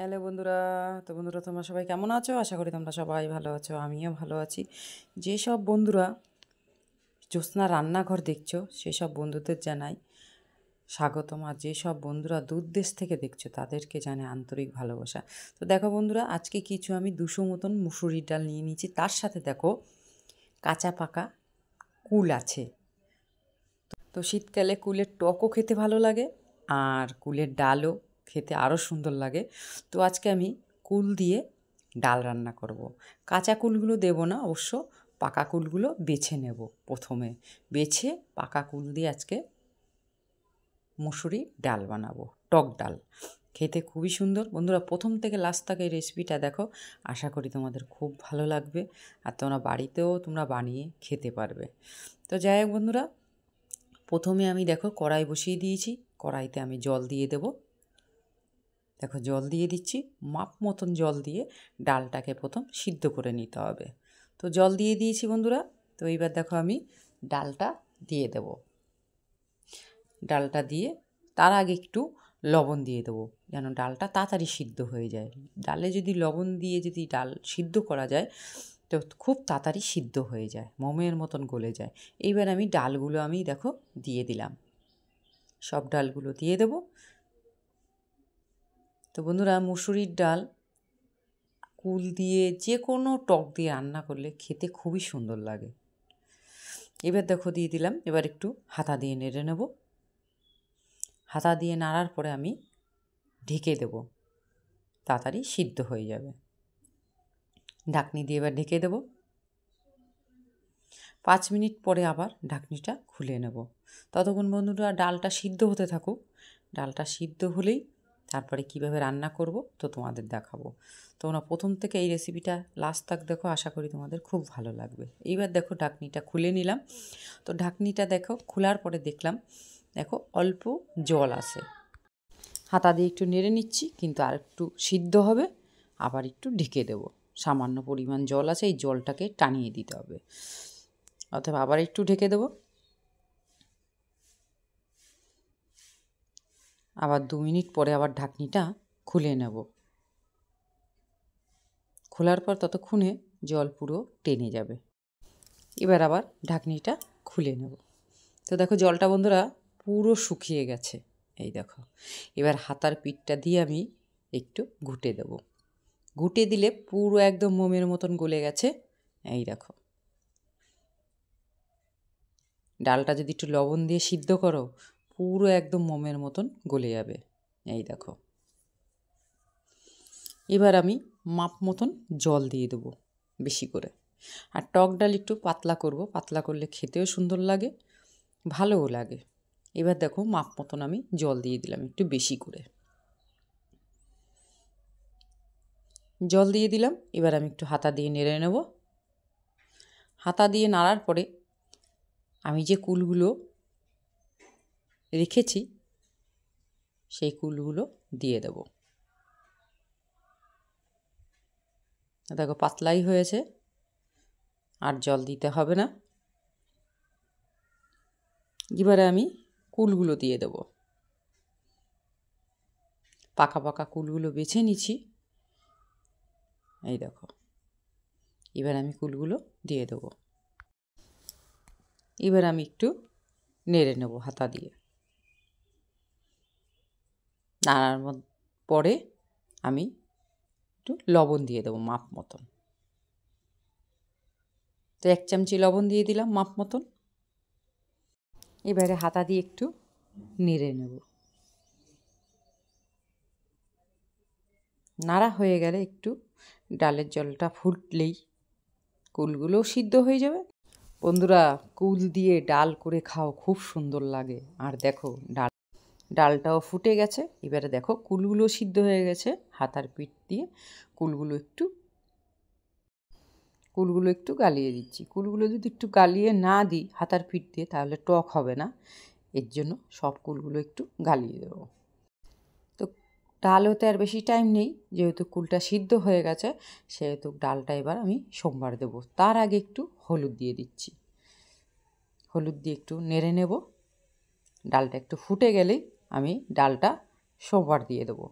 Hello বন্ধুরা। বন্ধুরা, তোমরা সবাই কেমন আছো? আশা করি তোমরা সবাই ভালো আছো, আমিও ভালো আছি। যেসব বন্ধুরা জ্যোৎস্না রান্নাঘর দেখছো সেসব বন্ধুদের জানাই স্বাগতম। আর যেসব বন্ধুরা দূর দেশ থেকে দেখছো তাদেরকে জানাই আন্তরিক ভালোবাসা। তো দেখো বন্ধুরা, আজকে কিছু আমি 200 মতন মুসুরির ডাল নিয়ে নিয়েছি। তার সাথে দেখো কাঁচা পাকা কুল আছে। তো শীতকালে কুলের টকও খেতে ভালো লাগে, আর কুলের ডালও খেতে আরও সুন্দর লাগে। তো আজকে আমি কুল দিয়ে ডাল রান্না করব। কাঁচা কুলগুলো দেব না, অবশ্য পাকা কুলগুলো বেছে নেব। প্রথমে বেছে পাকা কুল দিয়ে আজকে মুসুরি ডাল বানাবো, টক ডাল। খেতে খুবই সুন্দর। বন্ধুরা, প্রথম থেকে লাস্ট তক এই রেসিপিটা দেখো, আশা করি তোমাদের খুব ভালো লাগবে, আর তোমরা বাড়িতেও বানিয়ে খেতে পারবে। তো যাই হোক বন্ধুরা, প্রথমে আমি দেখো কড়াই বসিয়ে দিয়েছি। কড়াইতে আমি জল দিয়ে দেব। দেখো জল দিয়ে দিচ্ছি, মাপ মতন জল দিয়ে ডালটাকে প্রথম সিদ্ধ করে নিতে হবে। তো জল দিয়ে দিয়েছি বন্ধুরা। তো এইবার দেখো আমি ডালটা দিয়ে দেব। ডালটা দিয়ে তার আগে একটু লবণ দিয়ে দেবো, যেন ডালটা তাড়াতাড়ি সিদ্ধ হয়ে যায়। ডালে যদি লবণ দিয়ে যদি ডাল সিদ্ধ করা যায় তো খুব তাড়াতাড়ি সিদ্ধ হয়ে যায়, মোমের মতন গলে যায়। এইবার আমি ডালগুলো দেখো দিয়ে দিলাম, সব ডালগুলো দিয়ে দেব। তো বন্ধুরা, মুসুরির ডাল কুল দিয়ে যে কোনো টক দিয়ে রান্না করলে খেতে খুবই সুন্দর লাগে। এবার দেখো দিয়ে দিলাম। এবার একটু হাতা দিয়ে নেড়ে নেব। হাতা দিয়ে নাড়ার পরে আমি ঢেকে দেব, তাড়াতাড়ি সিদ্ধ হয়ে যাবে। ঢাকনি দিয়ে এবার ঢেকে দেব। 5 মিনিট পরে আবার ঢাকনিটা খুলে নেব। ততক্ষণ বন্ধুরা ডালটা সিদ্ধ হতে থাকুক। ডালটা সিদ্ধ হলেই তারপরে কিভাবে রান্না করব তো তোমাদের দেখাবো। তোমরা প্রথম থেকে এই রেসিপিটা লাস্ট তক দেখো, আশা করি তোমাদের খুব ভালো লাগবে। এইবার দেখো ঢাকনিটা খুলে নিলাম। তো ঢাকনিটা দেখো খোলার পরে দেখলাম, দেখো অল্প জল আছে। হাতা দিয়ে একটু নেড়ে নিচ্ছি, কিন্তু আর একটু সিদ্ধ হবে, আবার একটু ঢেকে দেব। সামান্য পরিমাণ জল আছে, এই জলটাকে টানিয়ে দিতে হবে। অথবা আবার একটু ঢেকে দেব। আবার 2 মিনিট পরে আবার ঢাকনিটা খুলে নেব। খোলার পর ততক্ষণে জল পুরো টেনে যাবে। এবার আবার ঢাকনিটা খুলে নেব। তো দেখো জলটা বন্ধুরা পুরো শুকিয়ে গেছে। এই দেখো, এবার হাতার পিঠটা দিয়ে আমি একটু ঘুটে দেব। ঘুটে দিলে পুরো একদম মোমের মতন গলে গেছে। এই দেখো, ডালটা যদি একটু লবণ দিয়ে সিদ্ধ করো পুরো একদম মোমের মতন গলে যাবে। এই দেখো, এবার আমি মাপ মতন জল দিয়ে দেবো বেশি করে। আর টক ডাল একটু পাতলা করব, পাতলা করলে খেতেও সুন্দর লাগে, ভালোও লাগে। এবার দেখো মাপ মতন আমি জল দিয়ে দিলাম একটু বেশি করে। জল দিয়ে দিলাম। এবার আমি একটু হাতা দিয়ে নেড়ে নেব। হাতা দিয়ে নাড়ার পরে আমি যে কুলগুলো রেখেছি সেই কুলগুলো দিয়ে দেব। দেখো পাতলাই হয়েছে, আর জল দিতে হবে না। এবারে আমি কুলগুলো দিয়ে দেব। পাকা পাকা কুলগুলো বেছে নিচ্ছি। এই দেখো, এবার আমি কুলগুলো দিয়ে দেব। এবার আমি একটু নেড়ে নেব হাতা দিয়ে। নাড়ার পরে আমি একটু লবণ দিয়ে দেবো মাপ মতন। তো 1 চামচি লবণ দিয়ে দিলাম মাপ মতন। এবারে হাতা দিয়ে একটু নেড়ে নেব। নাড়া হয়ে গেলে একটু ডালের জলটা ফুটলেই কুলগুলোও সিদ্ধ হয়ে যাবে। বন্ধুরা, কুল দিয়ে ডাল করে খাও, খুব সুন্দর লাগে। আর দেখো ডালটাও ফুটে গেছে। এবারে দেখো কুলগুলো সিদ্ধ হয়ে গেছে। হাতার পিঠ দিয়ে কুলগুলো একটু গালিয়ে দিচ্ছি। কুলগুলো যদি একটু গালিয়ে না দিই হাতার পিঠ দিয়ে তাহলে টক হবে না, এর জন্য সব কুলগুলো একটু গালিয়ে দেবো। তো ডাল হতে আর বেশি টাইম নেই, যেহেতু কুলটা সিদ্ধ হয়ে গেছে সেহেতু ডালটা এবার আমি সোমবার দেবো। তার আগে একটু হলুদ দিয়ে দিচ্ছি। হলুদ দিয়ে একটু নেড়ে নেব। ডালটা একটু ফুটে গেলেই আমি ডালটা সোমবার দিয়ে দেবো।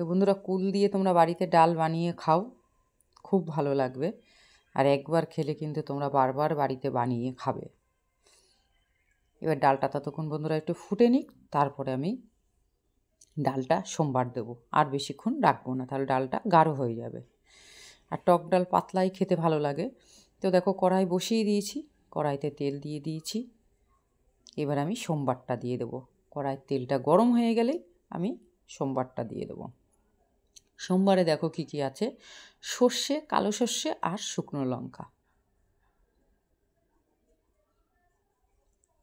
তো বন্ধুরা, কুল দিয়ে তোমরা বাড়িতে ডাল বানিয়ে খাও, খুব ভালো লাগবে। আর একবার খেলে কিন্তু তোমরা বারবার বাড়িতে বানিয়ে খাবে। এবার ডালটা ততক্ষণ বন্ধুরা একটু ফুটে নিক, তারপরে আমি ডালটা সোমবার দেবো। আর বেশিক্ষণ রাখবো না, তাহলে ডালটা গাঢ় হয়ে যাবে। আর টক ডাল পাতলাই খেতে ভালো লাগে। তো দেখো, কড়াই বসিয়ে দিয়েছি, কড়াইতে তেল দিয়ে দিয়েছি। এবার আমি সোমবারটা দিয়ে দেবো। কড়াইয়ের তেলটা গরম হয়ে গেলেই আমি সোমবারটা দিয়ে দেবো। সোমবারে দেখো কি কি আছে: সর্ষে, কালো সর্ষে আর শুকনো লঙ্কা।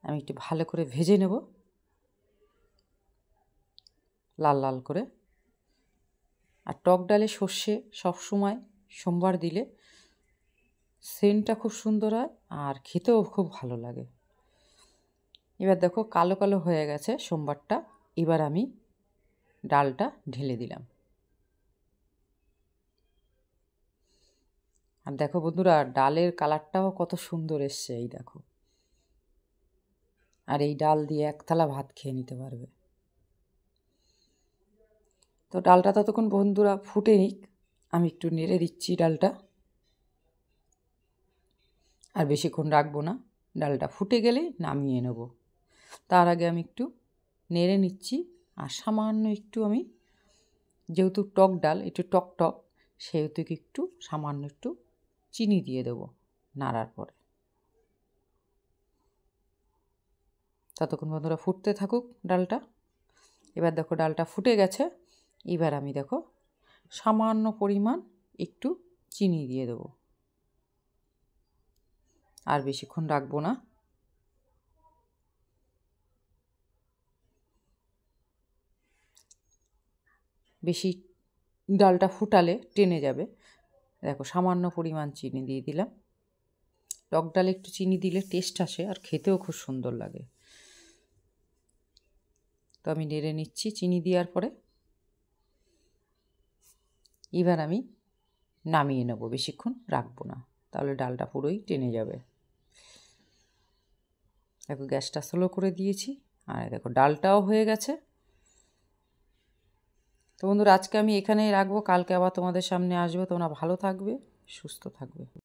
আমি একটু ভালো করে ভেজে নেব, লাল লাল করে। আর টক ডালে সর্ষে সবসময় সোমবার দিলে সেন্টটা খুব সুন্দর হয় আর খেতেও খুব ভালো লাগে। এবার দেখো কালো কালো হয়ে গেছে সোমবারটা। এবার আমি ডালটা ঢেলে দিলাম। আর দেখো বন্ধুরা, ডালের কালারটাও কত সুন্দর এসছে, এই দেখো। আর এই ডাল দিয়ে এক থালা ভাত খেয়ে নিতে পারবে। তো ডালটা ততক্ষণ বন্ধুরা ফুটে নিক, আমি একটু নেড়ে দিচ্ছি ডালটা। আর বেশিক্ষণ রাখবো না, ডালটা ফুটে গেলে নামিয়ে নেব। তার আগে আমি একটু নেড়ে নিচ্ছি। আর সামান্য একটু আমি, যেহেতু টক ডাল একটু টক টক, সেহেতু একটু সামান্য একটু চিনি দিয়ে দেবো নাড়ার পরে। ততক্ষণ বন্ধুরা ফুটতে থাকুক ডালটা। এবার দেখো ডালটা ফুটে গেছে। এবার আমি দেখো সামান্য পরিমাণ একটু চিনি দিয়ে দেবো। আর বেশিক্ষণ রাখবো না। বেশি ডালটা ফুটালে টেনে যাবে। দেখো সামান্য পরিমাণ চিনি দিয়ে দিলাম। টক ডালে একটু চিনি দিলে টেস্ট আসে আর খেতেও খুব সুন্দর লাগে। তো আমি নেড়ে নিচ্ছি চিনি দেওয়ার পরে। এবার আমি নামিয়ে নেব, বেশিক্ষণ রাখবো না, তাহলে ডালটা পুরোই টেনে যাবে। দেখো গ্যাসটা স্লো করে দিয়েছি। আর দেখো ডালটাও হয়ে গেছে। তো বন্ধুরা, আজকে আমি এখানেই রাখবো, কালকে আবার তোমাদের সামনে আসবো। তোমরা ভালো থাকবে, সুস্থ থাকবে।